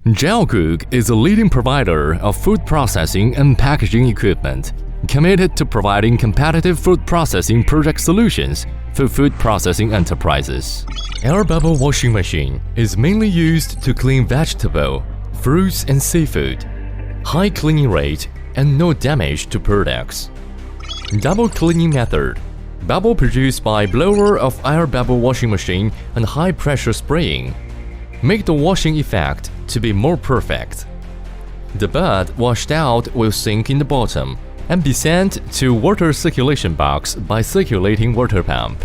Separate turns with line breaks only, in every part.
Gelgoog is a leading provider of food processing and packaging equipment, committed to providing competitive food processing project solutions for food processing enterprises. Air bubble washing machine is mainly used to clean vegetable, fruits and seafood. High cleaning rate and no damage to products. Double cleaning method. Bubble produced by blower of air bubble washing machine and high pressure spraying make the washing effect to be more perfect. The bud washed out will sink in the bottom and be sent to water circulation box by circulating water pump.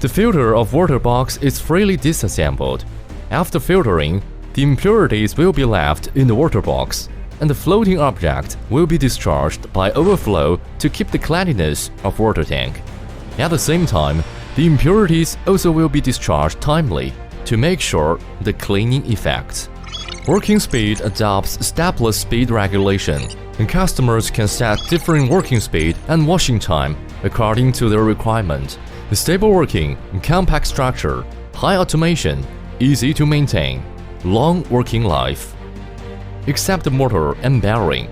The filter of water box is freely disassembled. After filtering, the impurities will be left in the water box, and the floating object will be discharged by overflow to keep the cleanliness of water tank. At the same time, the impurities also will be discharged timely to make sure the cleaning effect. Working speed adopts stepless speed regulation, and customers can set different working speed and washing time according to their requirement. The stable working, compact structure, high automation, easy to maintain, long working life. Except the motor and bearing.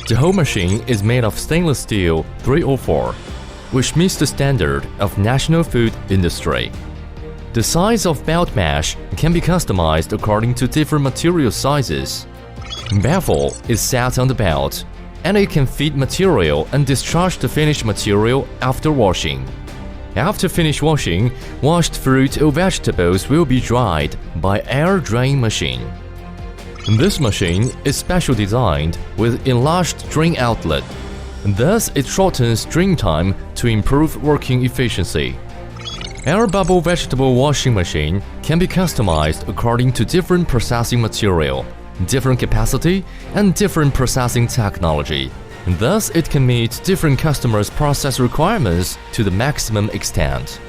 The whole machine is made of stainless steel 304, which meets the standard of national food industry. The size of belt mesh can be customized according to different material sizes. Baffle is set on the belt, and it can feed material and discharge the finished material after washing. After finished washing, washed fruit or vegetables will be dried by air drying machine. This machine is special designed with enlarged drain outlet, thus it shortens drain time to improve working efficiency. Air bubble vegetable washing machine can be customized according to different processing material, different capacity, and different processing technology. Thus, it can meet different customers' process requirements to the maximum extent.